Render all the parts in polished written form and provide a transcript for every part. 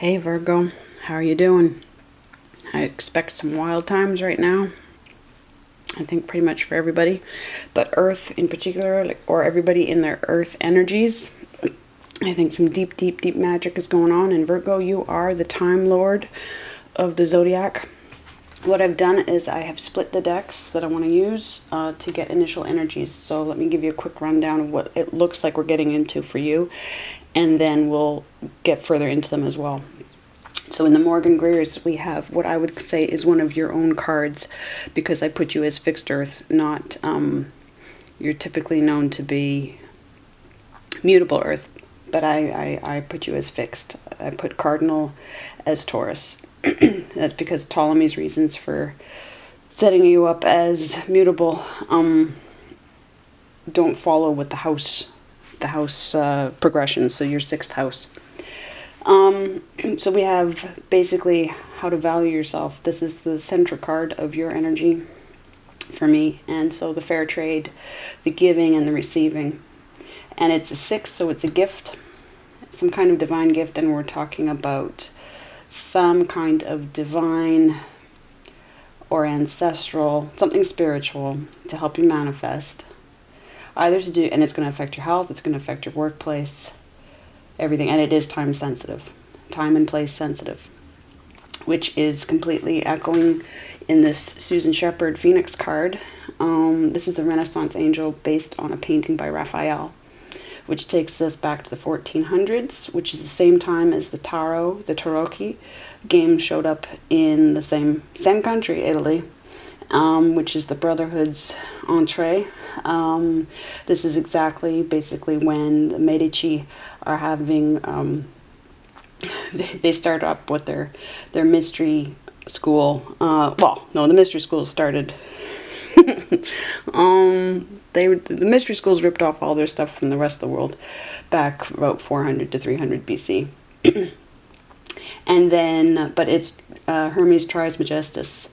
Hey Virgo, how are you doing? I expect some wild times right now. I think pretty much for everybody, but Earth in particular, or everybody in their Earth energies. I think some deep, deep, deep magic is going on. And Virgo, you are the Time Lord of the Zodiac. What I've done is I have split the decks that I want to use to get initial energies. So let me give you a quick rundown of what it looks like we're getting into for you, and then we'll get further into them as well. So in the Morgan Greers, we have what I would say is one of your own cards, because I put you as fixed Earth, not, you're typically known to be mutable Earth, but I put you as fixed. I put Cardinal as Taurus. That's because Ptolemy's reasons for setting you up as mutable don't follow with the house progression, so your sixth house. So we have basically how to value yourself. This is the central card of your energy for me. And so the fair trade, the giving and the receiving. And it's a 6, so it's a gift, some kind of divine gift. And we're talking about some kind of divine or ancestral, something spiritual to help you manifest. Either to do, and it's going to affect your health, it's going to affect your workplace, everything. And it is time sensitive, time and place sensitive, which is completely echoing in this Susan Sheppard Phoenix card. This is a Renaissance angel based on a painting by Raphael, which takes us back to the 1400s, which is the same time as the Tarocchi game showed up in the same country, Italy, which is the Brotherhood's entree. This is exactly basically when the Medici are having, they start up with their mystery school. Well, no, the mystery school started, the mystery schools ripped off all their stuff from the rest of the world back about 400 to 300 BC. And then, but it's Hermes Trismegistus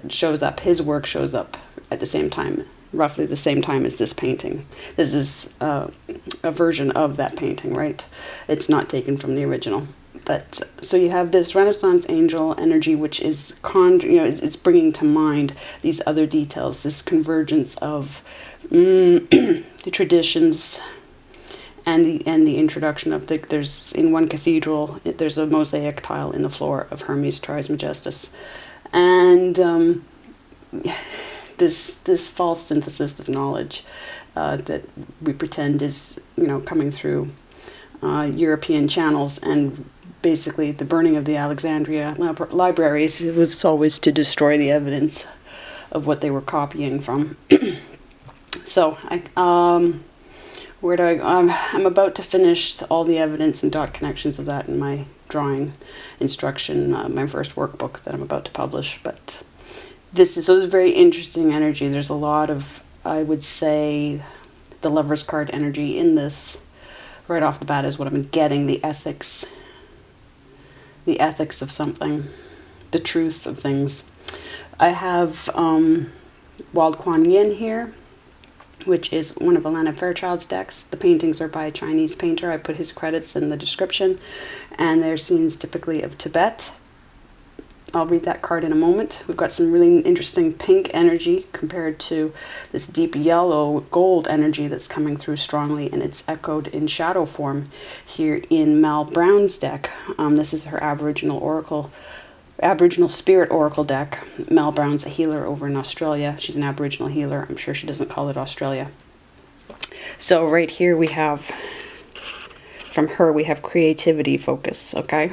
shows up, his work shows up at the same time, roughly the same time as this painting. This is a version of that painting, right? It's not taken from the original. But so you have this Renaissance angel energy, which is it's bringing to mind these other details, this convergence of the traditions and the introduction of there's in one cathedral there's a mosaic tile in the floor of Hermes Trismegistus, and this false synthesis of knowledge that we pretend is coming through European channels, and basically the burning of the Alexandria libraries was always to destroy the evidence of what they were copying from. So where do I go? I'm about to finish all the evidence and dot connections of that in my drawing instruction, my first workbook that I'm about to publish. But this is a very interesting energy. There's a lot of, I would say, the Lover's card energy in this. Right off the bat is what I'm getting, the ethics of something, the truth of things. I have Wild Kuan Yin here, which is one of Alana Fairchild's decks. The paintings are by a Chinese painter. I put his credits in the description, and they're scenes typically of Tibet. I'll read that card in a moment. We've got some really interesting pink energy compared to this deep yellow gold energy that's coming through strongly, and it's echoed in shadow form here in Mel Brown's deck. This is her Aboriginal Spirit Oracle deck. Mel Brown's a healer over in Australia. She's an Aboriginal healer. I'm sure she doesn't call it Australia. So right here we have, from her, we have creativity focus, okay?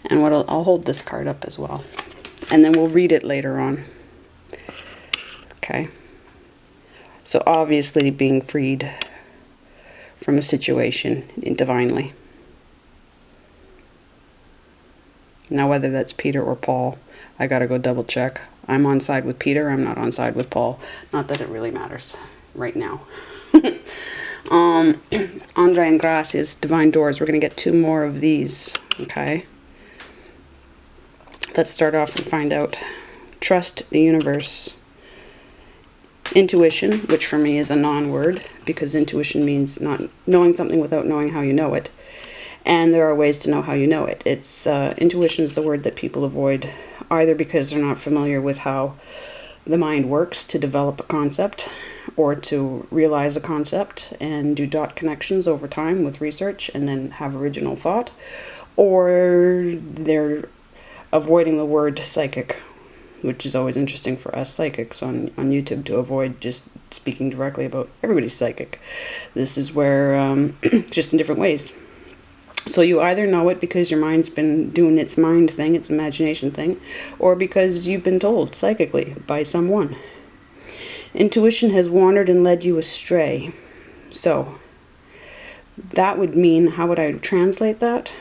And I'll hold this card up as well, and then we'll read it later on. Okay. So obviously being freed from a situation divinely. Now whether that's Peter or Paul, I gotta go double check. I'm on side with Peter, I'm not on side with Paul. Not that it really matters right now. Andre Engracia's Divine Doors. We're gonna get 2 more of these, okay? Let's start off and find out. Trust the universe. intuition, which for me is a non-word, because intuition means not knowing something without knowing how you know it. And there are ways to know how you know it. It's intuition is the word that people avoid, either because they're not familiar with how the mind works to develop a concept, or to realize a concept and do dot connections over time with research and then have original thought, or they're avoiding the word psychic, which is always interesting for us psychics on YouTube to avoid just speaking directly about everybody's psychic. This is where, just in different ways. So you either know it because your mind's been doing its mind thing, its imagination thing, or because you've been told psychically by someone. Intuition has wandered and led you astray. So that would mean, how would I translate that?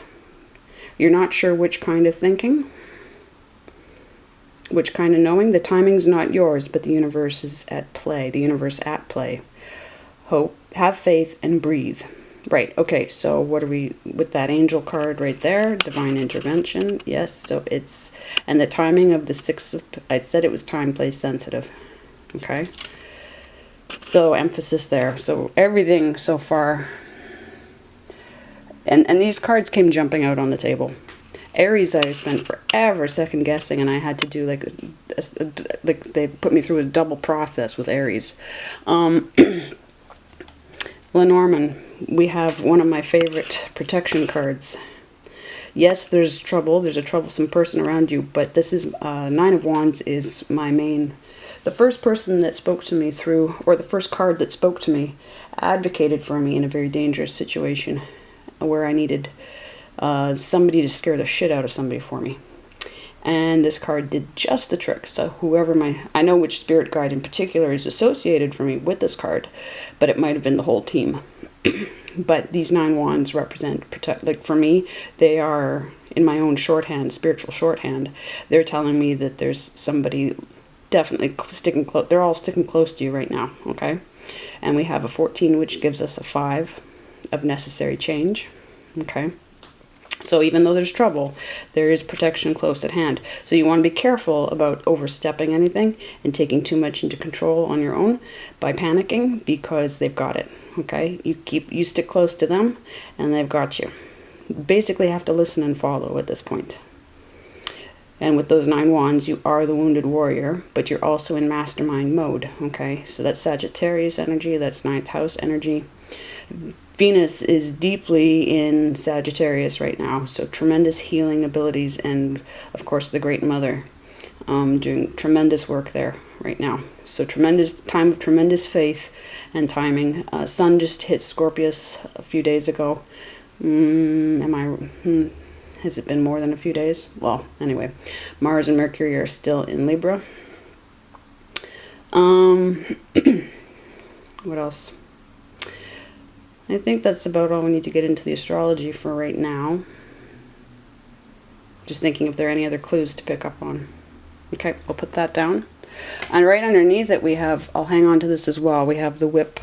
You're not sure which kind of thinking, which kind of knowing. The timing's not yours, but the universe is at play. The universe at play. Hope, have faith, and breathe. Right, okay, so what are we, with that angel card right there, divine intervention, yes, so it's, and the timing of the 6 of, I said it was time, place, sensitive, okay, so emphasis there, so everything so far, and these cards came jumping out on the table. Aries, I spent forever second guessing, and I had to do like they put me through a double process with Aries. Lenormand, we have one of my favorite protection cards. Yes, there's trouble. There's a troublesome person around you, but this is, 9 of Wands is my main, the first person that spoke to me through, or the first card that spoke to me, advocated for me in a very dangerous situation where I needed somebody to scare the shit out of somebody for me. And this card did just the trick. So whoever I know which spirit guide in particular is associated for me with this card, but it might have been the whole team. But these 9 wands represent like for me, they are in my own shorthand, spiritual shorthand. They're telling me that there's somebody definitely sticking close. They're all sticking close to you right now, okay? And we have a 14, which gives us a 5 of necessary change, okay? So even though there's trouble, there is protection close at hand. So you want to be careful about overstepping anything and taking too much into control on your own by panicking, because they've got it, okay? You stick close to them and they've got you. Basically have to listen and follow at this point. And with those 9 wands, you are the wounded warrior, but you're also in mastermind mode, okay? So that's Sagittarius energy, that's 9th house energy. Venus is deeply in Sagittarius right now, so tremendous healing abilities, and of course the Great Mother doing tremendous work there right now. So tremendous time of tremendous faith and timing. Sun just hit Scorpius a few days ago. Has it been more than a few days? Well, anyway, Mars and Mercury are still in Libra. What else? I think that's about all we need to get into the astrology for right now. Just thinking if there are any other clues to pick up on. Okay, we'll put that down. And right underneath it we have, I'll hang on to this as well, we have the whip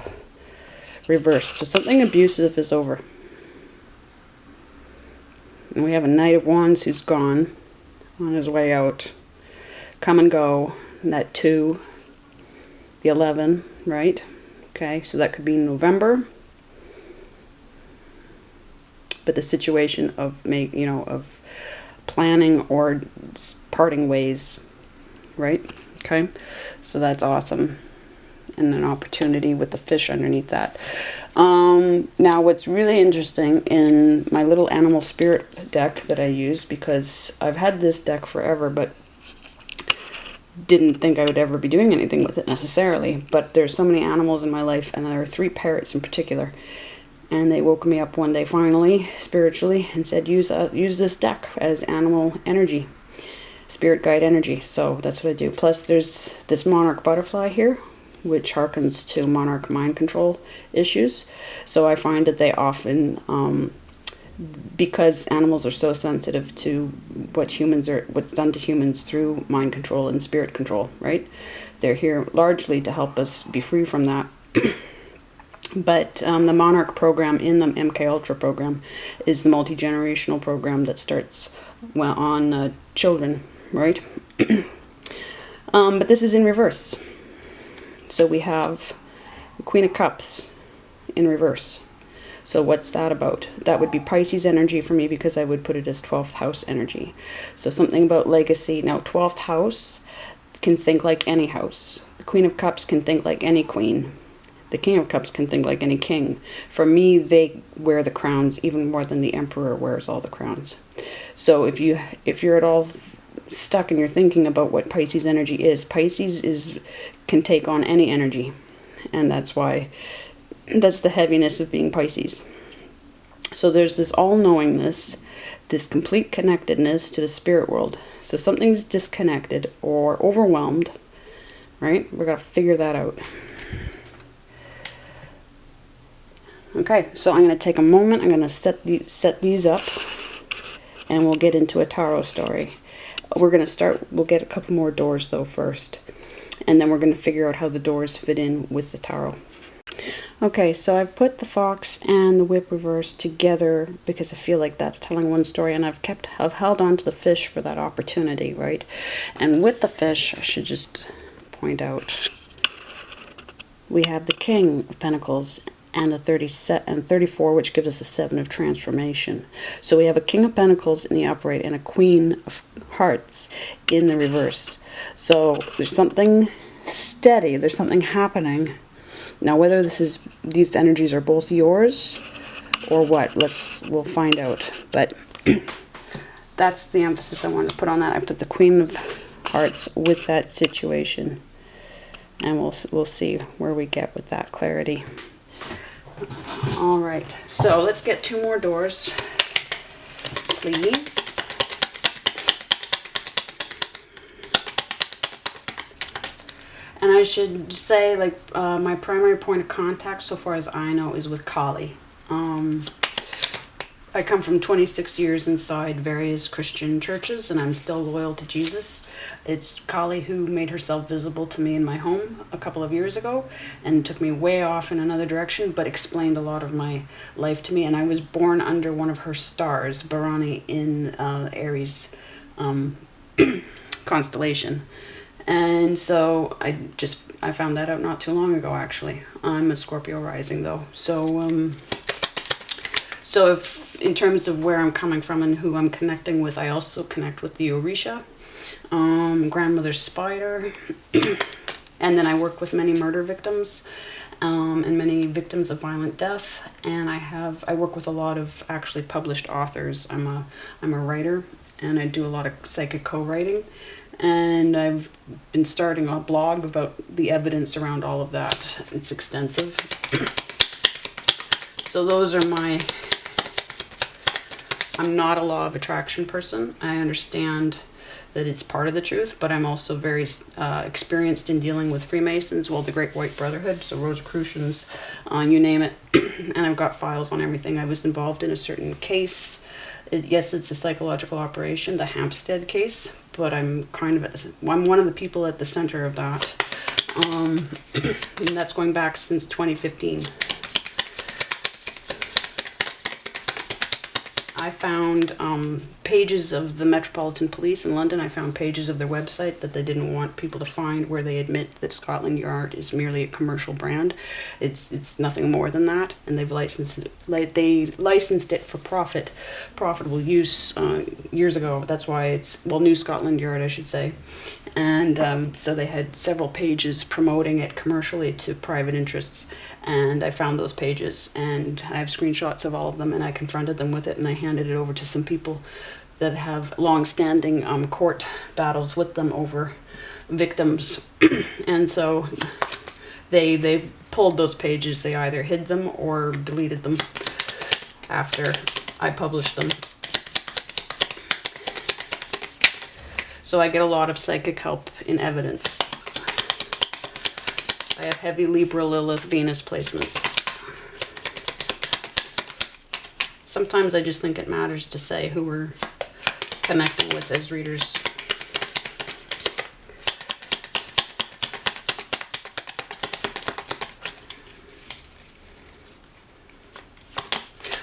reversed. So something abusive is over. And we have a Knight of Wands who's gone on his way out. Come and go. And that 2, the 11, right? Okay, so that could be November. But the situation of of planning or parting ways, right? Okay, so that's awesome, and an opportunity with the fish underneath that. Now, what's really interesting in my little animal spirit deck that I use, because I've had this deck forever, but didn't think I would ever be doing anything with it necessarily. But there's so many animals in my life, and there are 3 parrots in particular. And they woke me up one day finally, spiritually, and said, use this deck as animal energy, spirit guide energy. So that's what I do. Plus there's this monarch butterfly here, which harkens to monarch mind control issues. So I find that they often, because animals are so sensitive to what's done to humans through mind control and spirit control, right? They're here largely to help us be free from that. But the Monarch program in the MK Ultra program is the multi-generational program that starts on children, right? But this is in reverse. So we have the Queen of Cups in reverse. So what's that about? That would be Pisces energy for me, because I would put it as 12th house energy. So something about legacy. Now 12th house can think like any house. The Queen of Cups can think like any queen. The King of Cups can think like any king. For me, they wear the crowns even more than the Emperor wears all the crowns. So if you're at all stuck and you're thinking about what Pisces energy is, can take on any energy. And that's the heaviness of being Pisces. So there's this all-knowingness, this complete connectedness to the spirit world. So something's disconnected or overwhelmed, right? We're going to figure that out. Okay, so I'm going to take a moment. I'm going to set these up, and we'll get into a tarot story. We'll get a couple more doors though first, and then we're going to figure out how the doors fit in with the tarot. Okay, so I've put the fox and the whip reverse together because I feel like that's telling one story, and I've held on to the fish for that opportunity, right? And with the fish, I should just point out, we have the King of Pentacles and the 34, which gives us a 7 of transformation. So we have a King of Pentacles in the upright and a Queen of Hearts in the reverse. So there's something steady, there's something happening. Now whether these energies are both yours or what, we'll find out. But that's the emphasis I wanted to put on that. I put the Queen of Hearts with that situation, and we'll see where we get with that clarity. All right, so let's get 2 more doors, please. And I should say, like, my primary point of contact, so far as I know, is with Kali. I come from 26 years inside various Christian churches, and I'm still loyal to Jesus. It's Kali who made herself visible to me in my home a couple of years ago and took me way off in another direction, but explained a lot of my life to me. And I was born under one of her stars, Bharani, in Aries constellation. And so I found that out not too long ago, actually. I'm a Scorpio rising, though. So if in terms of where I'm coming from and who I'm connecting with, I also connect with the Orisha, grandmother spider, and then I work with many murder victims and many victims of violent death. And I work with a lot of actually published authors. I'm a writer, and I do a lot of psychic co-writing. And I've been starting a blog about the evidence around all of that. It's extensive. So those are I'm not a law of attraction person. I understand that it's part of the truth, but I'm also very experienced in dealing with Freemasons, well, the Great White Brotherhood, so Rosicrucians, you name it. And I've got files on everything. I was involved in a certain case. Yes, it's a psychological operation, the Hampstead case, but I'm I'm one of the people at the center of that. And that's going back since 2015. I found pages of the Metropolitan Police in London. I found pages of their website that they didn't want people to find, where they admit that Scotland Yard is merely a commercial brand. It's nothing more than that, and they've licensed it. They licensed it for profitable use years ago. That's why it's New Scotland Yard, I should say. And so they had several pages promoting it commercially to private interests. And I found those pages, and I have screenshots of all of them, and I confronted them with it, and I handed it over to some people that have long-standing court battles with them over victims. And so they pulled those pages. They either hid them or deleted them after I published them. So I get a lot of psychic help in evidence. I have heavy Libra, Lilith, Venus placements. Sometimes I just think it matters to say who we're connecting with as readers.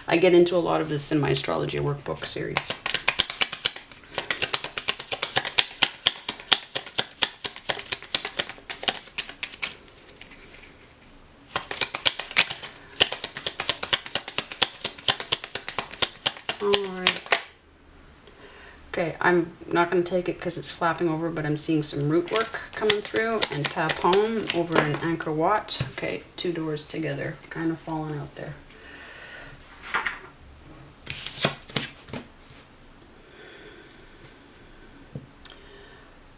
I get into a lot of this in my astrology workbook series. Alright. Okay, I'm not going to take it because it's flapping over, but I'm seeing some root work coming through, and tap home over an anchor watt. Okay, 2 doors together, kind of falling out there.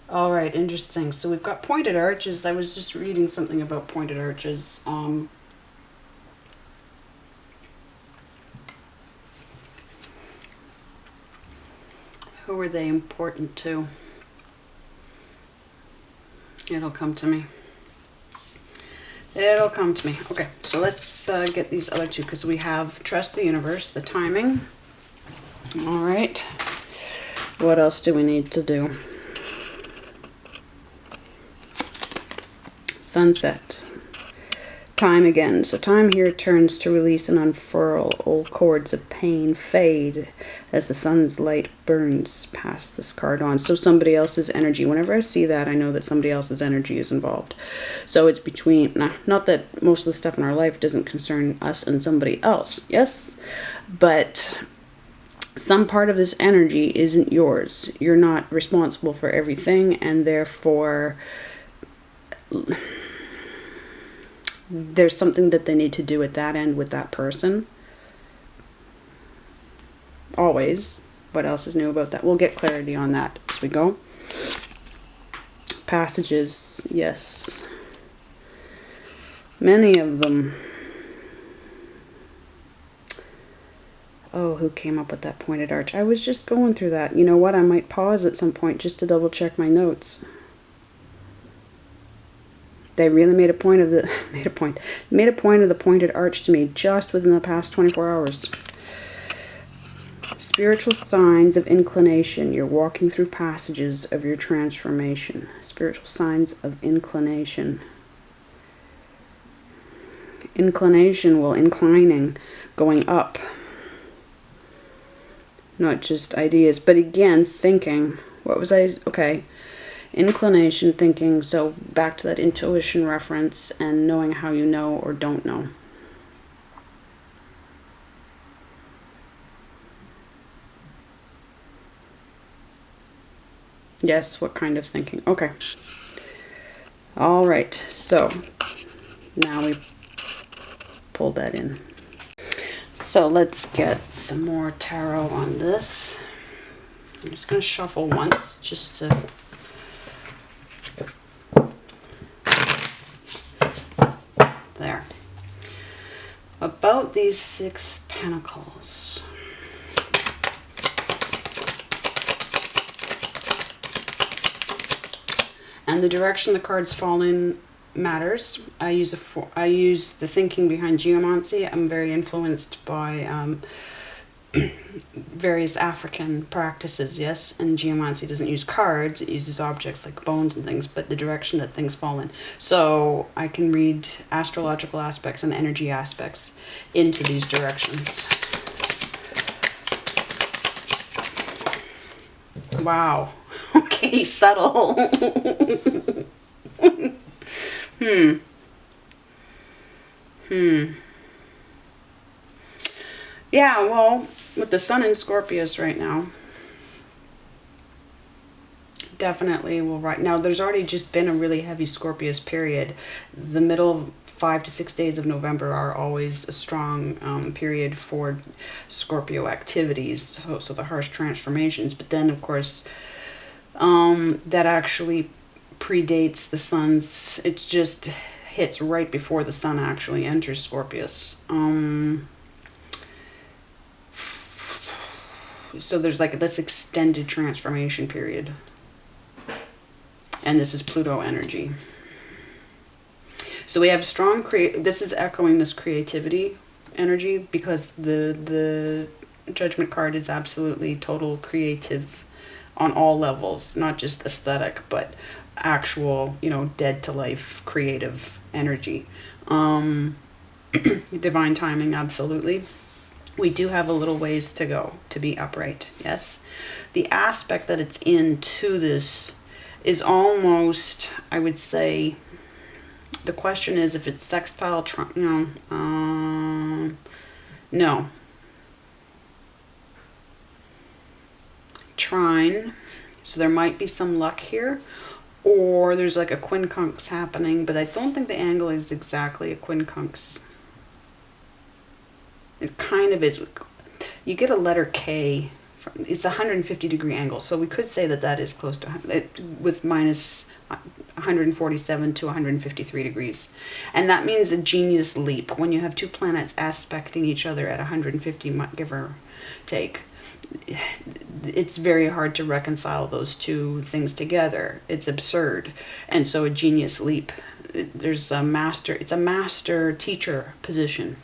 All right, interesting. So we've got pointed arches. I was just reading something about pointed arches. Who are they important to? It'll come to me. It'll come to me. Okay, so let's get these other two, because we have trust the universe, the timing. All right. What else do we need to do? Sunset. Time again. So time here turns to release and unfurl. Old cords of pain fade as the sun's light burns past this card on. So somebody else's energy. Whenever I see that, I know that somebody else's energy is involved. So it's between, not that most of the stuff in our life doesn't concern us and somebody else. Yes, but some part of this energy isn't yours. You're not responsible for everything, and therefore there's something that they need to do at that end with that person. Always. What else is new about that? We'll get clarity on that as we go. Passages, yes. Many of them. Oh, who came up with that pointed arch? I was just going through that. You know what? I might pause at some point just to double check my notes. They really made a point of the made a point of the pointed arch to me just within the past 24 hours. Spiritual signs of inclination. You're walking through passages of your transformation. Spiritual signs of inclination. Inclination, well, inclining, going up. Not just ideas, but again, thinking. What was I? Okay. Inclination, thinking, so back to that intuition reference and knowing how you know or don't know. Yes, what kind of thinking? Okay. All right, so now we pulled that in. So let's get some more tarot on this. I'm just going to shuffle once just to... There. About these 6 pentacles. And the direction the cards fall in matters. I use the thinking behind geomancy. I'm very influenced by various African practices, yes, and geomancy doesn't use cards, it uses objects like bones and things, but the direction that things fall in. So I can read astrological aspects and energy aspects into these directions. Wow. Okay, subtle. Yeah, well, with the sun in Scorpius right now, definitely will right now. There's already just been a really heavy Scorpius period. The middle 5 to 6 days of November are always a strong period for Scorpio activities, so the harsh transformations. But then, of course, that actually predates the sun's. It just hits right before the sun actually enters Scorpius. So there's like this extended transformation period. And this is Pluto energy. So we have strong this is echoing this creativity energy, because the Judgment card is absolutely total creative on all levels, not just aesthetic, but actual, you know, dead to life creative energy. Divine timing, absolutely. We do have a little ways to go to be upright, yes. The aspect that it's into this is almost, I would say, the question is if it's sextile, no. trine, so there might be some luck here, or there's like a quincunx happening, but I don't think the angle is exactly a quincunx. It kind of is. You get a letter K. It's a 150-degree angle, so we could say that that is close to with minus 147 to 153 degrees. And that means a genius leap. When you have two planets aspecting each other at 150, give or take, it's very hard to reconcile those two things together. It's absurd. And so a genius leap, there's a master, it's a master teacher position,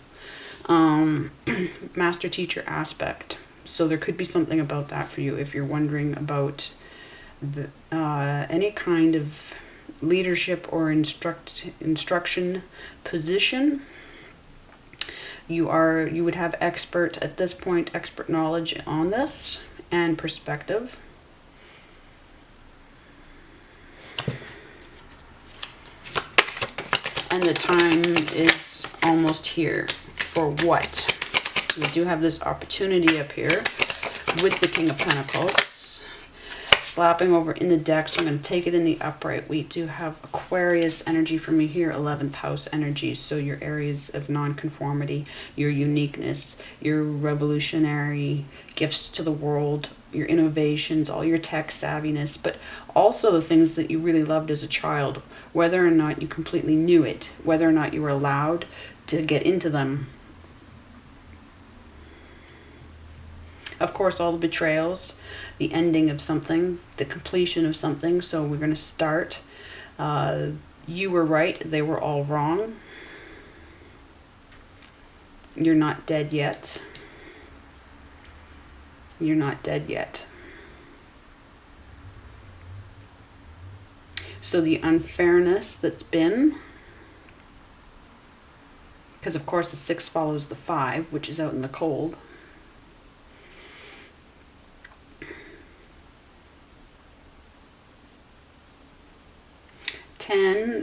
master teacher aspect. So there could be something about that for you if you're wondering about the, any kind of leadership or instruction position. You would have expert, at this point, expert knowledge on this and perspective. And the time is almost here. For what? We do have this opportunity up here with the King of Pentacles slapping over in the deck, so I'm going to take it in the upright. We do have Aquarius energy for me here, 11th house energy, so your areas of non-conformity, your uniqueness, your revolutionary gifts to the world, your innovations, all your tech savviness, but also the things that you really loved as a child, whether or not you completely knew it, whether or not you were allowed to get into them. Of course, all the betrayals, the ending of something, the completion of something. So we're going to start. You were right. They were all wrong. You're not dead yet. You're not dead yet. So the unfairness that's been, because of course the 6 follows the 5, which is out in the cold.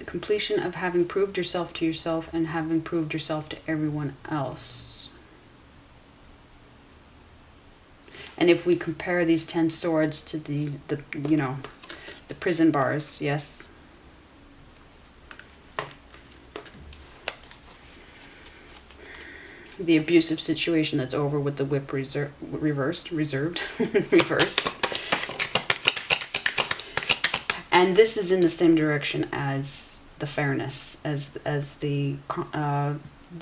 Completion of having proved yourself to yourself and having proved yourself to everyone else. And if we compare these 10 swords to the prison bars, yes. The abusive situation that's over with the whip reversed. And this is in the same direction as the fairness, as the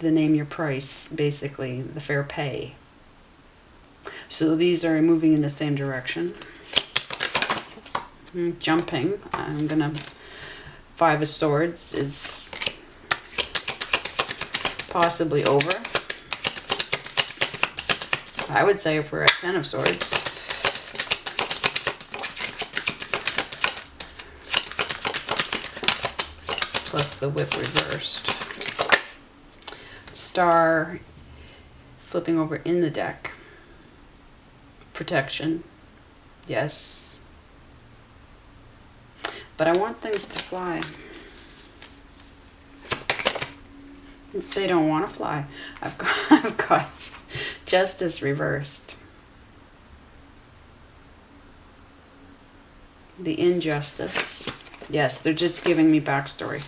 name your price, basically, the fair pay. So these are moving in the same direction. Jumping, I'm gonna, 5 of Swords is possibly over. I would say if we're at 10 of Swords. Plus the whip reversed. Star flipping over in the deck. Protection. Yes. But I want things to fly. They don't want to fly. I've got Justice reversed. The Injustice. Yes, they're just giving me backstory.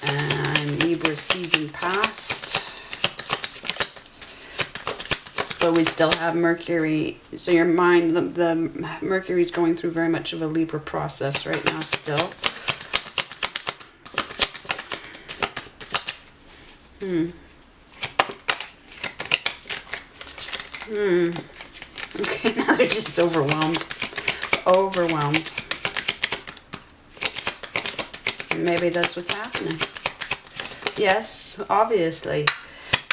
And Libra season past. But we still have Mercury. So your mind, the Mercury's going through very much of a Libra process right now still. Okay, now they're just overwhelmed. Overwhelmed. Maybe that's what's happening. Yes, obviously.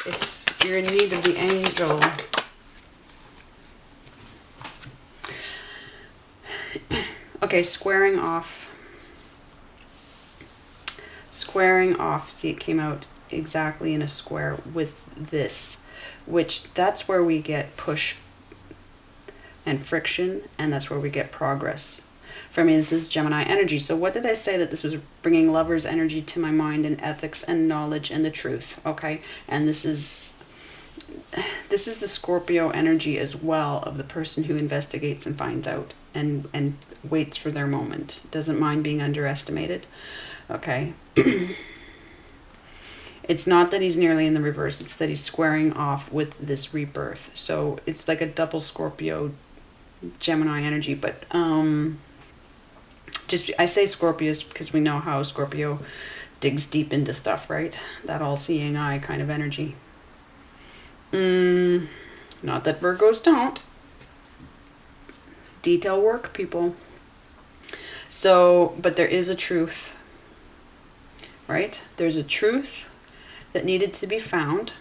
If you're in need of the angel. Okay, squaring off. Squaring off. See, it came out exactly in a square with this. Which, that's where we get push and friction, and that's where we get progress. For me, this is Gemini energy. So what did I say? That this was bringing lover's energy to my mind, and ethics and knowledge and the truth. Okay. And this is the Scorpio energy as well, of the person who investigates and finds out and waits for their moment. Doesn't mind being underestimated. Okay. It's not that he's nearly in the reverse. It's that he's squaring off with this rebirth. So it's like a double Scorpio Gemini energy. But just, I say Scorpios because we know how Scorpio digs deep into stuff, right? That all-seeing eye kind of energy. Not that Virgos don't. Detail work, people. So, but there is a truth, right? There's a truth that needed to be found.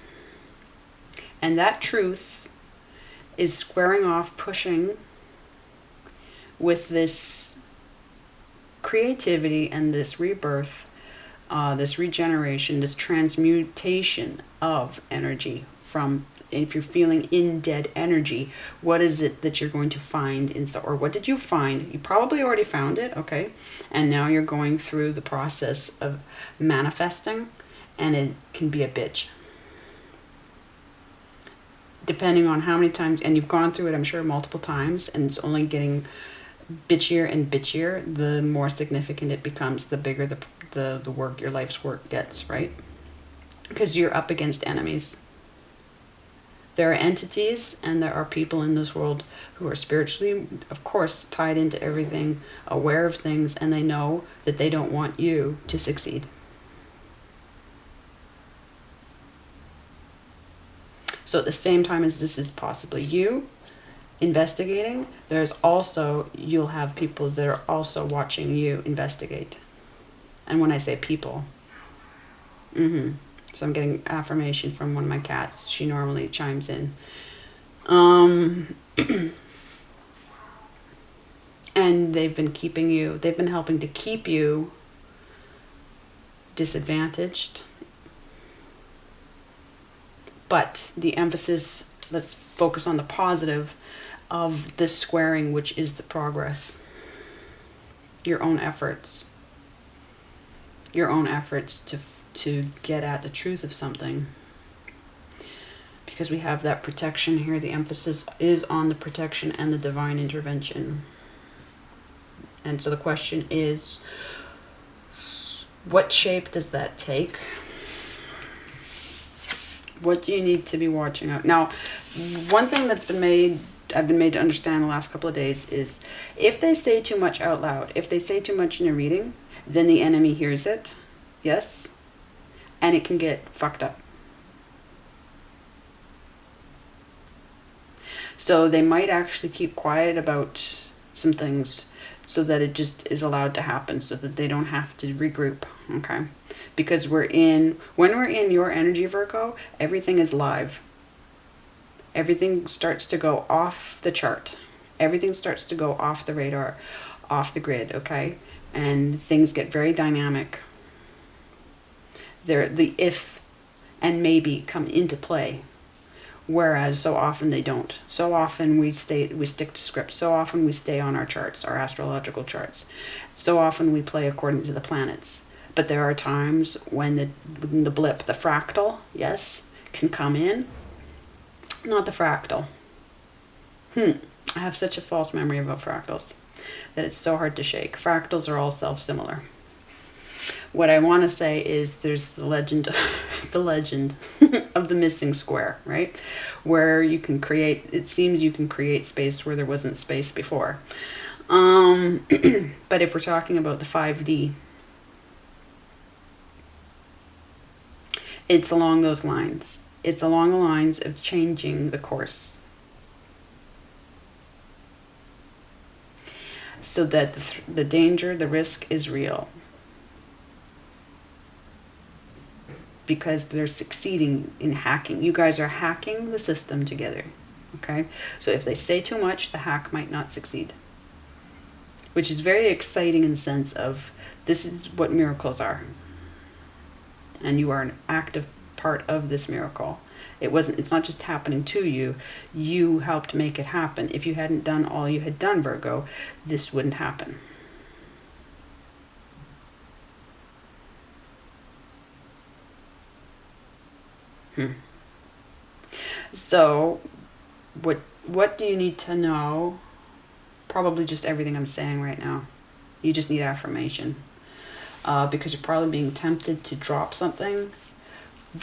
And that truth is squaring off, pushing with this creativity and this rebirth, this regeneration, this transmutation of energy. From, if you're feeling in dead energy, what is it that you're going to find inside, or what did you find? You probably already found it, okay? And now you're going through the process of manifesting, and it can be a bitch. Depending on how many times, and you've gone through it, I'm sure, multiple times, and it's only getting bitchier and bitchier, the more significant it becomes, the bigger the work, your life's work gets, right? Because you're up against enemies. There are entities and there are people in this world who are spiritually, of course, tied into everything, aware of things, and they know that they don't want you to succeed. So at the same time as this is possibly you investigating, there's also, you'll have people that are also watching you investigate. And when I say people, so I'm getting affirmation from one of my cats. She normally chimes in. And they've been keeping you, they've been helping to keep you disadvantaged. But the emphasis, let's focus on the positive of this squaring, which is the progress. Your own efforts. Your own efforts to get at the truth of something, because we have that protection here. The emphasis is on the protection and the divine intervention. And so the question is, what shape does that take? What do you need to be watching out? Now, one thing that's I've been made to understand the last couple of days is, if they say too much out loud, if they say too much in a reading, then the enemy hears it. Yes. And it can get fucked up. So they might actually keep quiet about some things so that it just is allowed to happen, so that they don't have to regroup, okay? Because when we're in your energy, Virgo, everything is live. Everything starts to go off the chart. Everything starts to go off the radar, off the grid, okay? And things get very dynamic. The if and maybe come into play, whereas so often they don't. So often we stick to scripts. So often we stay on our charts, our astrological charts. So often we play according to the planets. But there are times when the blip, the fractal, yes, can come in. Not the fractal. I have such a false memory about fractals that it's so hard to shake. Fractals are all self-similar. What I want to say is there's the legend of the missing square, right? Where you can create, it seems you can create space where there wasn't space before. But if we're talking about the 5D, it's along those lines. It's along the lines of changing the course. So that the danger, the risk is real. Because they're succeeding in hacking. You guys are hacking the system together. Okay? So if they say too much, the hack might not succeed. Which is very exciting in the sense of, this is what miracles are. And you are an active part of this miracle. It's not just happening to you. You helped make it happen. If you hadn't done all you had done, Virgo, this wouldn't happen. So what do you need to know? Probably just everything I'm saying right now. You just need affirmation. Because you're probably being tempted to drop something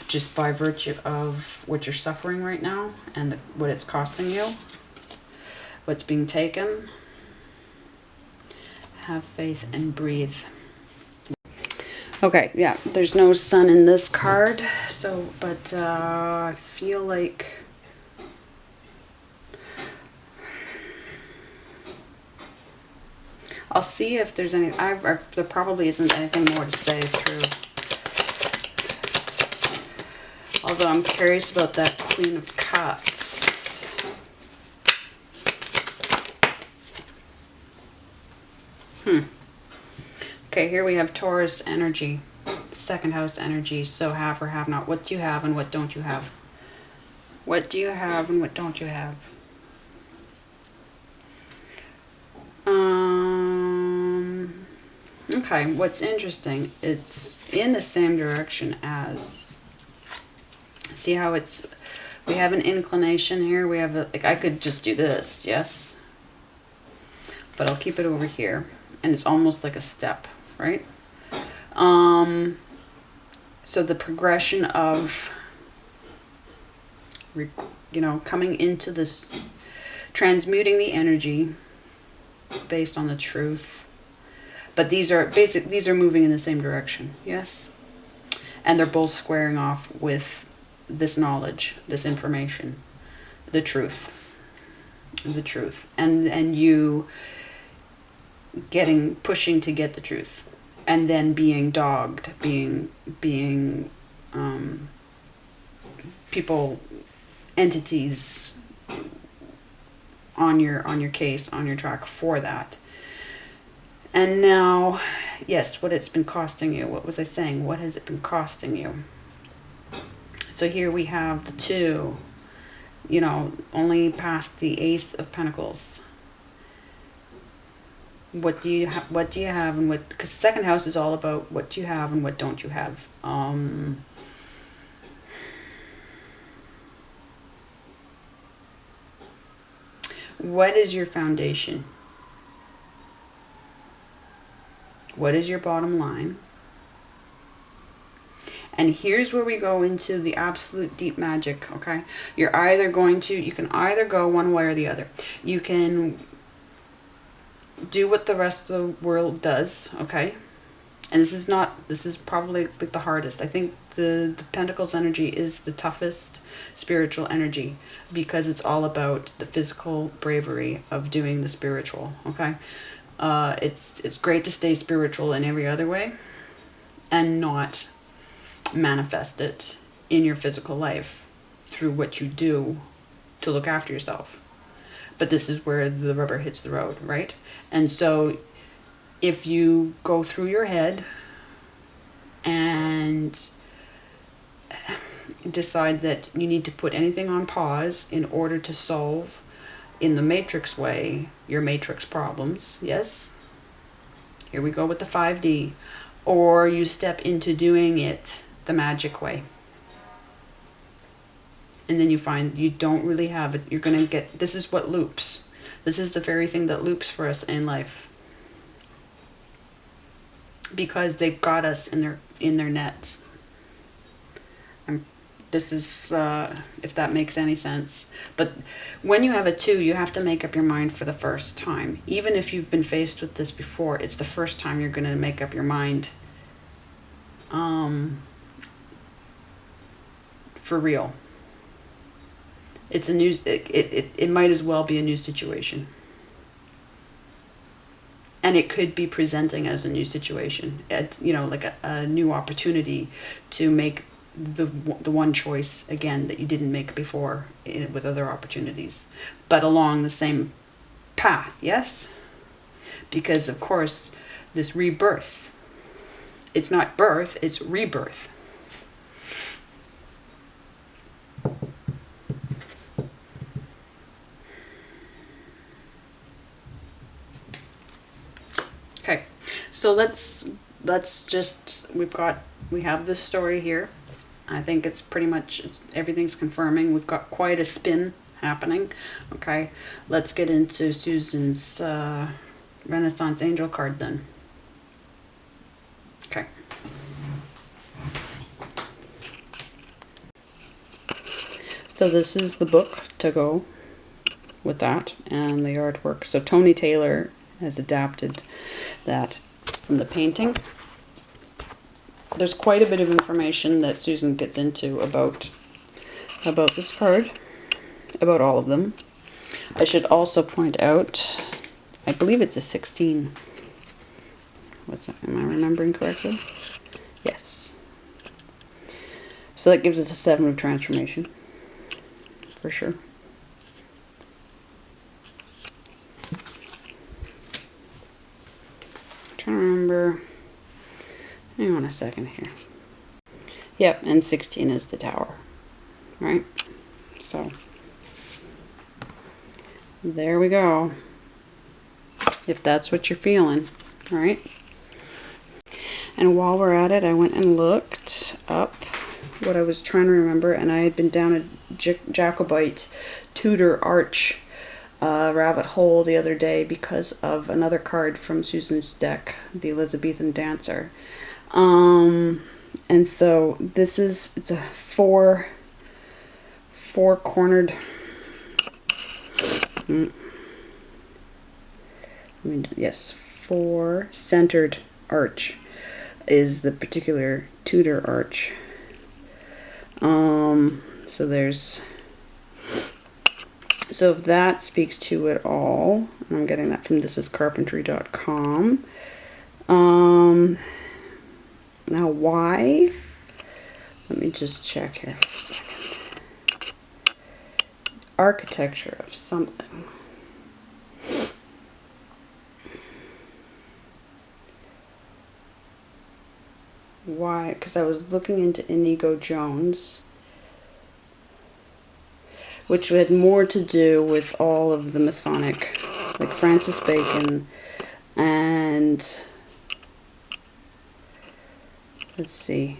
just by virtue of what you're suffering right now and what it's costing you, what's being taken. Have faith and breathe. Okay, yeah, there's no sun in this card, so, but I feel like I'll see if there's any, there probably isn't anything more to say through. Although I'm curious about that Queen of Cups. Okay, here we have Taurus energy, second house energy. So have or have not. What do you have and what don't you have? What do you have and what don't you have? Okay, what's interesting, it's in the same direction as, see how it's, we have an inclination here, we have a, like, I could just do this, yes, but I'll keep it over here, and it's almost like a step, right? So the progression of, you know, coming into this, transmuting the energy based on the truth. But these are these are moving in the same direction, yes? And they're both squaring off with this knowledge, this information, the truth. The truth. And you pushing to get the truth. And then being dogged, being people, entities on your case, on your track for that. And now, yes, what it's been costing you. What was I saying? What has it been costing you? So here we have the 2, you know, only past the Ace of Pentacles. What do you have and what, because second house is all about what do you have and what don't you have. What is your foundation? What is your bottom line? And here's where we go into the absolute deep magic, okay? You're either going to, you can either go one way or the other. You can do what the rest of the world does, okay? And this is probably like the hardest. I think the Pentacles energy is the toughest spiritual energy because it's all about the physical bravery of doing the spiritual, okay? It's great to stay spiritual in every other way and not manifest it in your physical life through what you do to look after yourself. But this is where the rubber hits the road, right? And so if you go through your head and decide that you need to put anything on pause in order to solve in the matrix way your matrix problems, yes, here we go with the 5D, or you step into doing it the magic way, and then you find you don't really have it. You're gonna get, this is what loops. This is the very thing that loops for us in life, because they've got us in their nets. This is, if that makes any sense. But when you have a 2, you have to make up your mind for the first time. Even if you've been faced with this before, it's the first time you're going to make up your mind for real. It's a new, it might as well be a new situation. And it could be presenting as a new situation. It's, you know, like a new opportunity to make the one choice again that you didn't make before with other opportunities, but along the same path, yes? Because of course this rebirth, it's not birth, it's rebirth. Okay, so let's just, we have this story here. I think it's pretty much, everything's confirming. We've got quite a spin happening. Okay, let's get into Susan's Renaissance Angel card then. Okay. So this is the book to go with that and the artwork. So Tony Taylor has adapted that from the painting. There's quite a bit of information that Susan gets into about this card, about all of them. I should also point out, I believe it's a 16. What's that? Am I remembering correctly? Yes. So that gives us a 7 of transformation, for sure. I'm trying to remember. Hang on a second here. Yep, and 16 is the Tower, right? So there we go. If that's what you're feeling, all right? And while we're at it, I went and looked up what I was trying to remember, and I had been down a Jacobite Tudor Arch rabbit hole the other day because of another card from Susan's deck, the Elizabethan Dancer. And so this is, it's a four cornered, yes, 4 centered arch is the particular Tudor arch. So there's, so if that speaks to it all, and I'm getting that from thisiscarpentry.com. Now why? Let me just check here for a second. Architecture of something. Why? Because I was looking into Inigo Jones, which had more to do with all of the Masonic, like Francis Bacon and, let's see,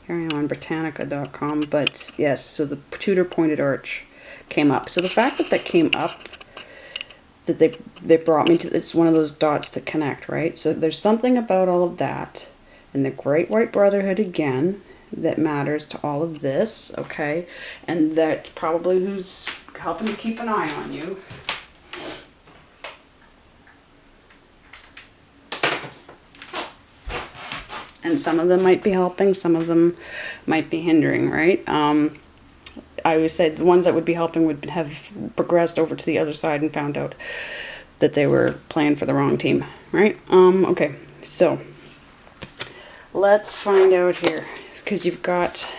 here I am on Britannica.com, but yes, so the Tudor pointed arch came up. So the fact that that came up, that they brought me to, it's one of those dots that connect, right? So there's something about all of that, and the Great White Brotherhood again, that matters to all of this, okay? And that's probably who's helping to keep an eye on you. And some of them might be helping, some of them might be hindering, right? I always say the ones that would be helping would have progressed over to the other side and found out that they were playing for the wrong team, right? Okay, so let's find out here, because you've got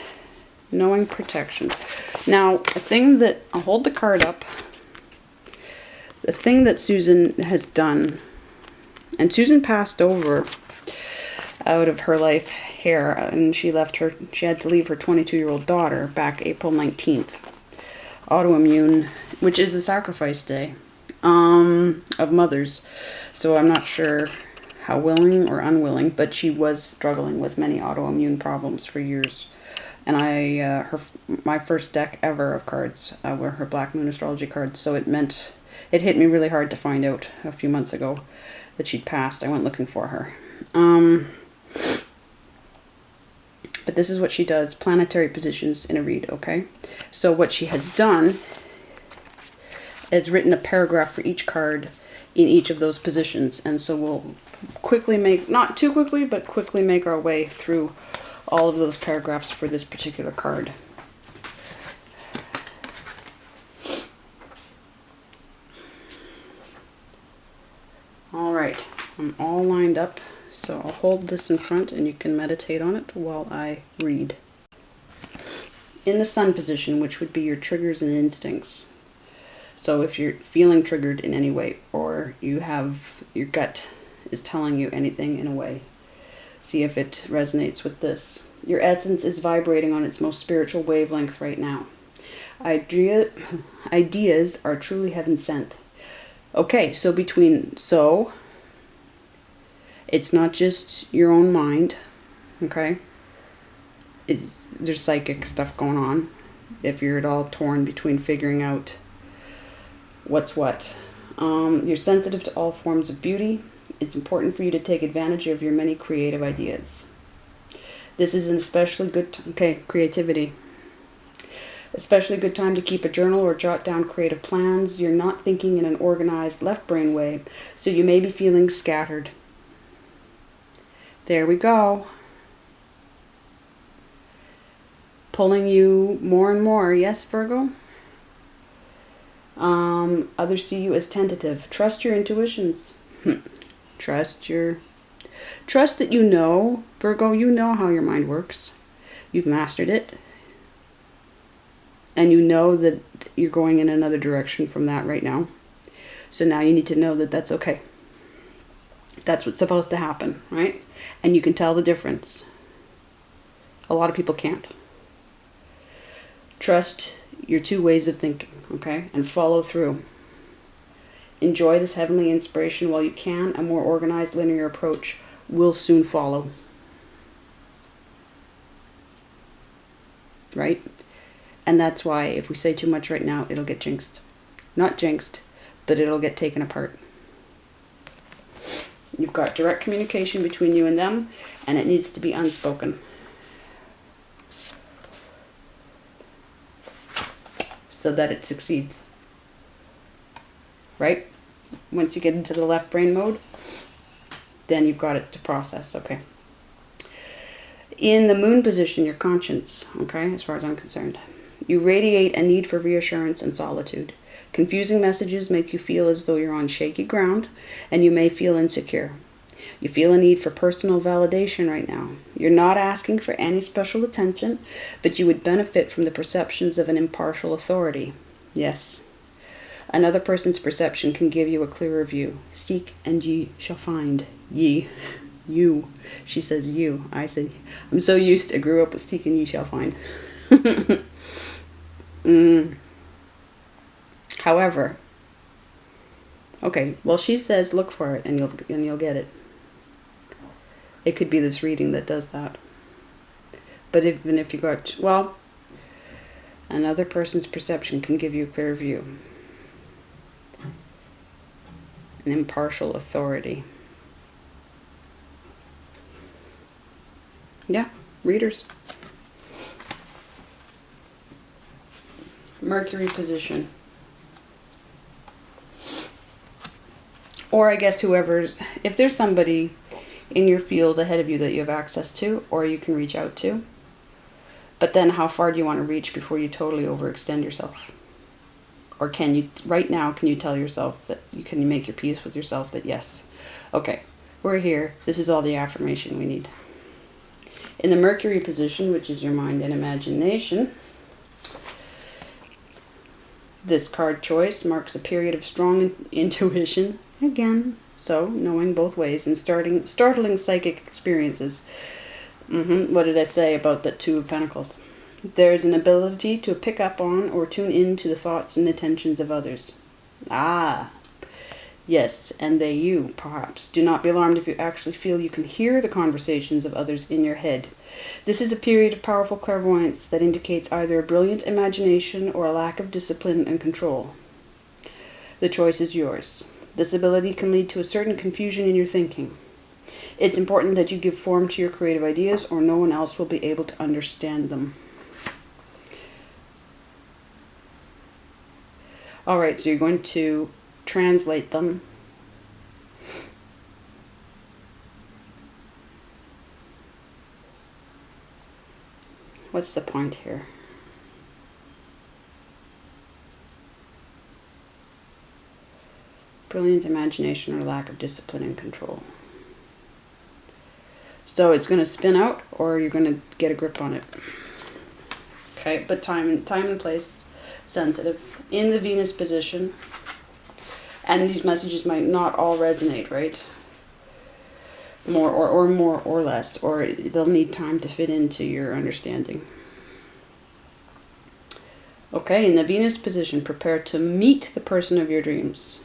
knowing protection. Now, a thing that, I'll hold the card up, the thing that Susan has done, and Susan passed over out of her life here, and she had to leave her 22-year-old daughter back April 19th. Autoimmune, which is the sacrifice day of mothers. So I'm not sure how willing or unwilling, but she was struggling with many autoimmune problems for years. And my first deck ever of cards were her Black Moon astrology cards, so it hit me really hard to find out a few months ago that she'd passed. I went looking for her. But this is what she does, planetary positions in a read, okay? So what she has done is written a paragraph for each card in each of those positions. And so we'll quickly not too quickly, but quickly make our way through all of those paragraphs for this particular card. All right, I'm all lined up. So I'll hold this in front and you can meditate on it while I read. In the sun position, which would be your triggers and instincts. So if you're feeling triggered in any way, or your gut is telling you anything in a way, see if it resonates with this. Your essence is vibrating on its most spiritual wavelength right now. Ideas are truly heaven sent. Okay, so it's not just your own mind, okay? there's psychic stuff going on. If you're at all torn between figuring out what's what. You're sensitive to all forms of beauty. It's important for you to take advantage of your many creative ideas. This is an especially good creativity. Especially good time to keep a journal or jot down creative plans. You're not thinking in an organized left brain way, so you may be feeling scattered. There we go. Pulling you more and more. Yes, Virgo? Others see you as tentative. Trust your intuitions. Trust that you know, Virgo, you know how your mind works. You've mastered it. And you know that you're going in another direction from that right now. So now you need to know that that's okay. That's what's supposed to happen, right? And you can tell the difference. A lot of people can't. Trust your two ways of thinking, okay? And follow through. Enjoy this heavenly inspiration while you can. A more organized, linear approach will soon follow. Right? And that's why if we say too much right now, it'll get jinxed. Not jinxed, but it'll get taken apart. You've got direct communication between you and them, and it needs to be unspoken. So that it succeeds. Right? Once you get into the left brain mode, then you've got it to process, okay? In the moon position, your conscience, okay, as far as I'm concerned. You radiate a need for reassurance and solitude. Confusing messages make you feel as though you're on shaky ground, and you may feel insecure. You feel a need for personal validation right now. You're not asking for any special attention, but you would benefit from the perceptions of an impartial authority. Yes. Another person's perception can give you a clearer view. Seek and ye shall find. Ye. You. She says you. I say, I'm so used to, I grew up with seek and ye shall find. However, okay, well she says look for it and you'll get it. It could be this reading that does that. But even if you got, well, another person's perception can give you a clear view. An impartial authority. Yeah, readers. Mercury position. Or I guess whoever's, if there's somebody in your field ahead of you that you have access to, or you can reach out to. But then how far do you want to reach before you totally overextend yourself? Or can you, right now, can you tell yourself that you can make your peace with yourself that yes, okay, we're here. This is all the affirmation we need. In the Mercury position, which is your mind and imagination, this card choice marks a period of strong intuition, again, so knowing both ways, and startling psychic experiences. What did I say about the Two of Pentacles? There's an ability to pick up on or tune in to the thoughts and intentions of others. Ah, yes, and they you, perhaps. Do not be alarmed if you actually feel you can hear the conversations of others in your head. This is a period of powerful clairvoyance that indicates either a brilliant imagination or a lack of discipline and control. The choice is yours. This ability can lead to a certain confusion in your thinking. It's important that you give form to your creative ideas or no one else will be able to understand them. Alright, so you're going to translate them. What's the point here? Brilliant imagination or lack of discipline and control. So it's going to spin out or you're going to get a grip on it. Okay, but time and place sensitive. In the Venus position, and these messages might not all resonate, right? More or less, or they'll need time to fit into your understanding. Okay, in the Venus position, prepare to meet the person of your dreams.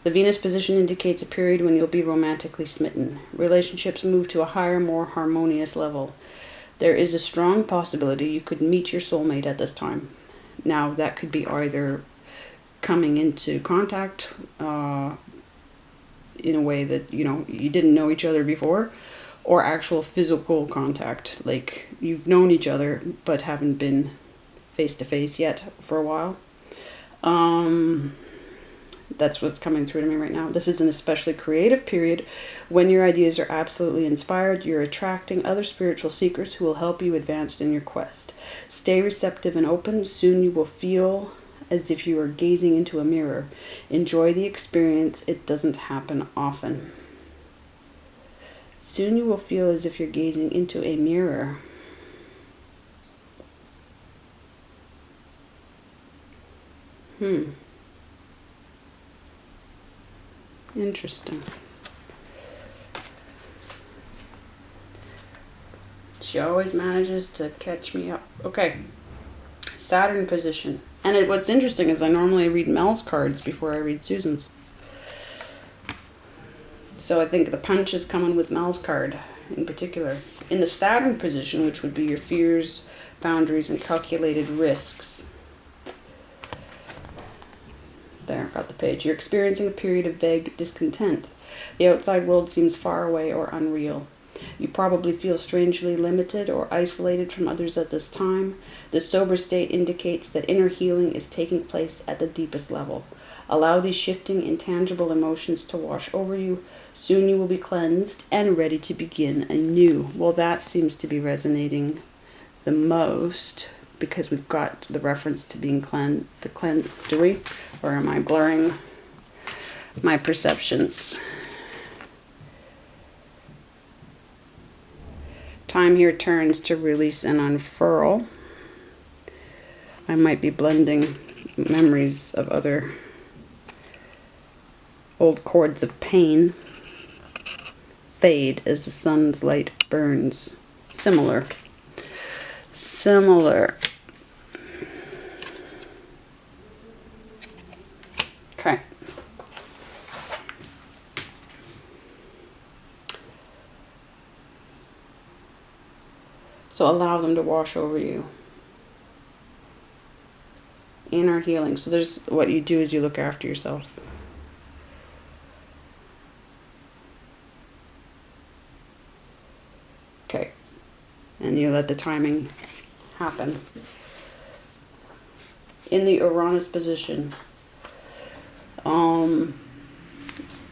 The Venus position indicates a period when you'll be romantically smitten. Relationships move to a higher, more harmonious level. There is a strong possibility you could meet your soulmate at this time. Now, that could be either coming into contact in a way that, you know, you didn't know each other before, or actual physical contact, like you've known each other but haven't been face to face yet for a while. That's what's coming through to me right now. This is an especially creative period when your ideas are absolutely inspired. You're attracting other spiritual seekers who will help you advance in your quest. Stay receptive and open. Soon you will feel as if you are gazing into a mirror. Enjoy the experience. It doesn't happen often. Soon you will feel as if you're gazing into a mirror. Interesting. She always manages to catch me up. Okay. Saturn position. And what's interesting is I normally read Mel's cards before I read Susan's. So I think the punch is coming with Mel's card in particular. In the Saturn position, which would be your fears, boundaries, and calculated risks. There, got the page. You're experiencing a period of vague discontent. The outside world seems far away or unreal. You probably feel strangely limited or isolated from others at this time. The sober state indicates that inner healing is taking place at the deepest level. Allow these shifting, intangible emotions to wash over you. Soon you will be cleansed and ready to begin anew. Well, that seems to be resonating the most, because we've got the reference to being cleansed. Do we? Or am I blurring my perceptions? Time here turns to release and unfurl. I might be blending memories of other old chords of pain. Fade as the sun's light burns. Similar. Okay. So allow them to wash over you. Inner healing. So there's what you do is you look after yourself. Okay. And you let the timing happen. In the Uranus position.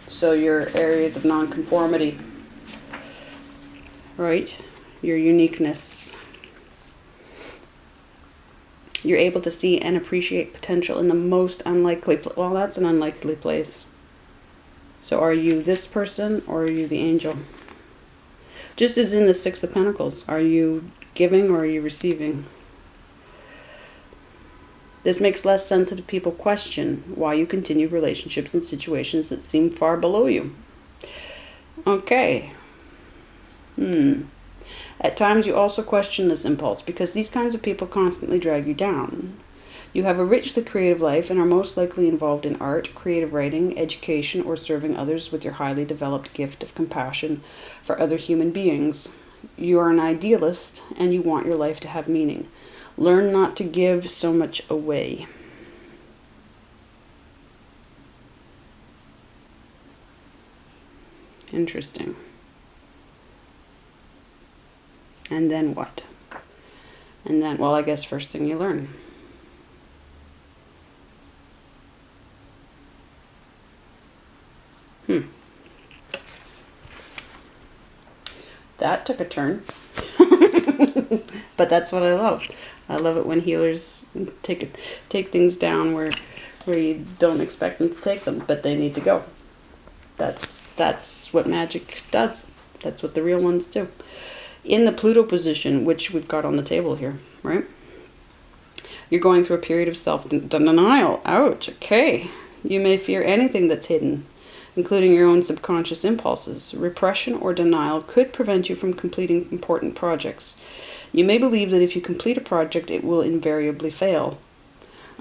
So your areas of nonconformity, right? Your uniqueness. You're able to see and appreciate potential in the most unlikely well, that's an unlikely place. So are you this person or are you the angel? Just as in the Six of Pentacles, are you giving or are you receiving? This makes less sensitive people question why you continue relationships in situations that seem far below you. Okay. At times you also question this impulse because these kinds of people constantly drag you down. You have a richly creative life and are most likely involved in art, creative writing, education, or serving others with your highly developed gift of compassion for other human beings. You are an idealist and you want your life to have meaning. Learn not to give so much away. Interesting. And then what? And then, well, I guess first thing you learn. That took a turn. But that's what I love. I love it when healers take things down where you don't expect them to take them, but they need to go. That's what magic does. That's what the real ones do. In the Pluto position, which we've got on the table here, right? You're going through a period of self-denial. Ouch, okay. You may fear anything that's hidden, including your own subconscious impulses. Repression or denial could prevent you from completing important projects. You may believe that if you complete a project, it will invariably fail.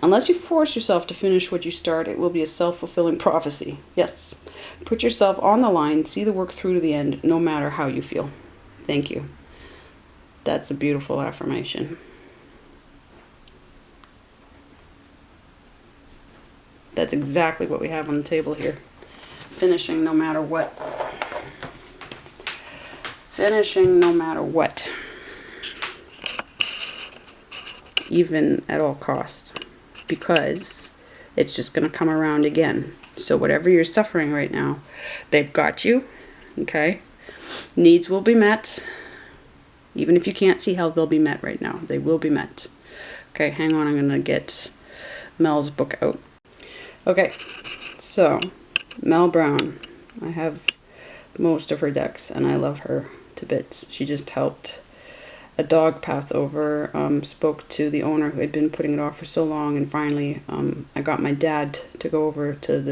Unless you force yourself to finish what you start, it will be a self-fulfilling prophecy. Yes. Put yourself on the line, see the work through to the end, no matter how you feel. Thank you. That's a beautiful affirmation. That's exactly what we have on the table here. Finishing no matter what. Finishing no matter what. Even at all costs. Because it's just going to come around again. So whatever you're suffering right now, they've got you. Okay? Needs will be met. Even if you can't see how they'll be met right now. They will be met. Okay, hang on. I'm going to get Mel's book out. Okay, so Mel Brown. I have most of her decks, and I love her to bits. She just helped a dog path over, spoke to the owner who had been putting it off for so long, and finally I got my dad to go over to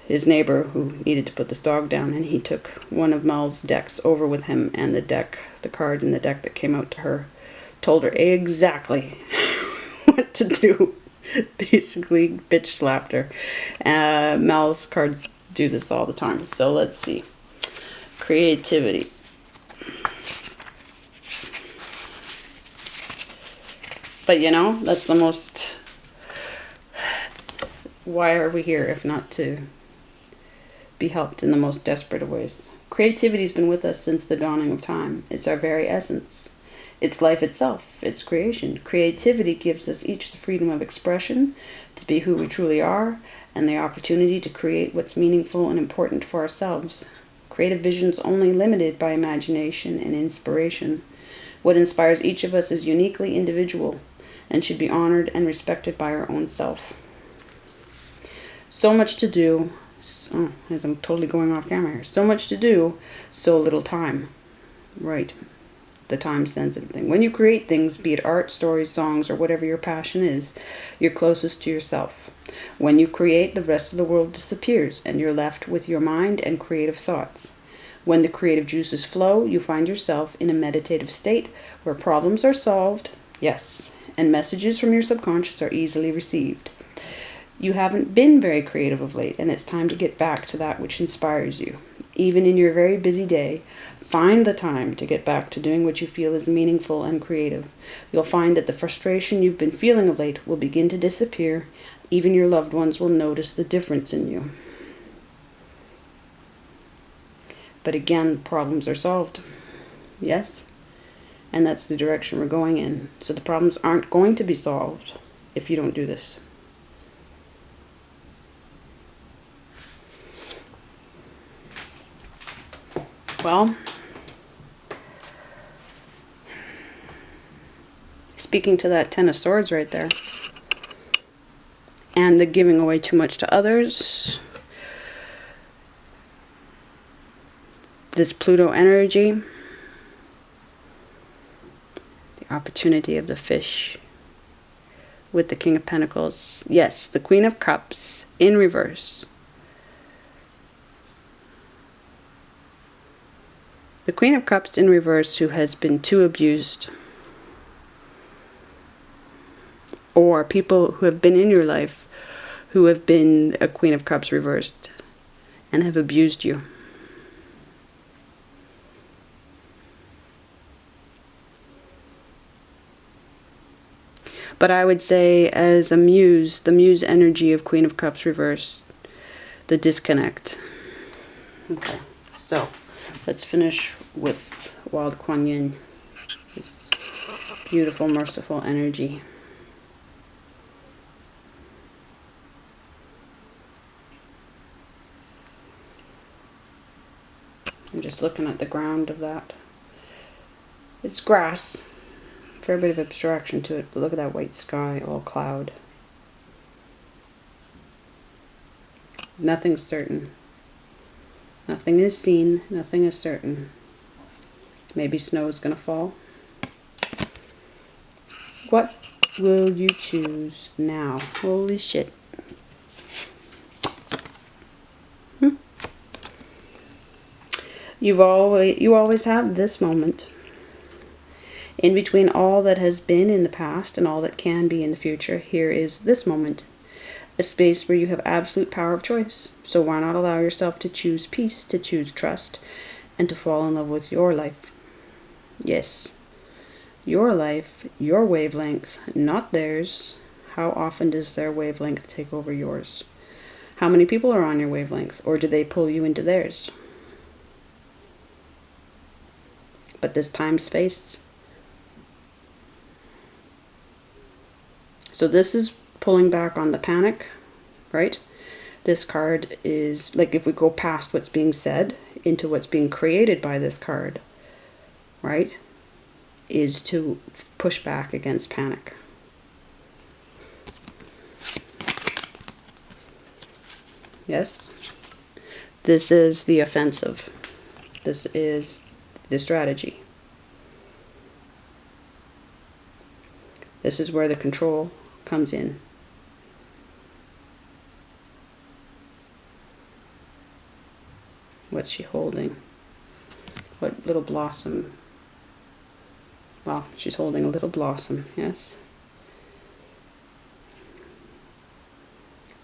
his neighbor who needed to put this dog down, and he took one of Mel's decks over with him, and the card in the deck that came out to her told her exactly what to do. Basically bitch slapped her. Mel's cards do this all the time. So let's see. Creativity. But you know, that's the most... Why are we here if not to be helped in the most desperate of ways? Creativity's been with us since the dawning of time. It's our very essence. It's life itself. It's creation. Creativity gives us each the freedom of expression, to be who we truly are, and the opportunity to create what's meaningful and important for ourselves. Creative vision's only limited by imagination and inspiration. What inspires each of us is uniquely individual and should be honored and respected by our own self. So much to do. As I'm totally going off camera here. So much to do, so little time. Right. The time-sensitive thing. When you create things, be it art, stories, songs, or whatever your passion is, you're closest to yourself. When you create, the rest of the world disappears, and you're left with your mind and creative thoughts. When the creative juices flow, you find yourself in a meditative state where problems are solved, yes, and messages from your subconscious are easily received. You haven't been very creative of late, and it's time to get back to that which inspires you. Even in your very busy day, find the time to get back to doing what you feel is meaningful and creative. You'll find that the frustration you've been feeling of late will begin to disappear. Even your loved ones will notice the difference in you. But again, problems are solved. Yes? And that's the direction we're going in. So the problems aren't going to be solved if you don't do this. Well, speaking to that Ten of Swords right there, and the giving away too much to others, this Pluto energy, the opportunity of the fish with the King of Pentacles, yes, the Queen of Cups in reverse. The Queen of Cups in reverse who has been too abused. Or people who have been in your life who have been a Queen of Cups reversed and have abused you. But I would say as a muse, the muse energy of Queen of Cups reversed, the disconnect. Okay, so let's finish with Wild Kuan Yin. This beautiful, merciful energy. I'm just looking at the ground of that. It's grass. Fair bit of abstraction to it, but look at that white sky, all cloud. Nothing's certain. Nothing is seen, nothing is certain. Maybe snow is going to fall. What will you choose now? Holy shit. You always have this moment. In between all that has been in the past and all that can be in the future, here is this moment. A space where you have absolute power of choice. So why not allow yourself to choose peace, to choose trust, and to fall in love with your life. Yes. Your life, your wavelength, not theirs. How often does their wavelength take over yours? How many people are on your wavelength, or do they pull you into theirs? But this time space. So this is pulling back on the panic, right? This card is, like, if we go past what's being said into what's being created by this card, right, is to push back against panic. Yes? This is the offensive. This is the strategy. This is where the control comes in. What's she holding? What little blossom? Well, she's holding a little blossom, yes.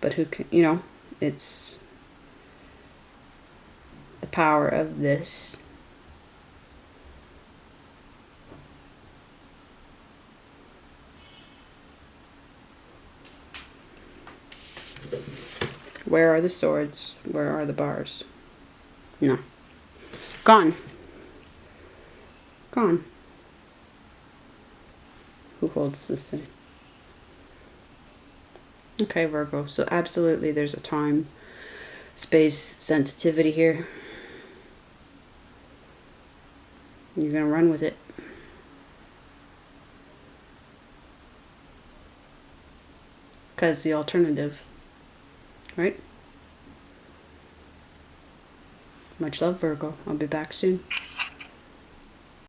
But who can, you know, it's the power of this. Where are the swords? Where are the bars? No. Gone. Gone. Who holds this thing? Okay, Virgo. So absolutely there's a time, space, sensitivity here. You're going to run with it. Because the alternative, right? Much love, Virgo. I'll be back soon.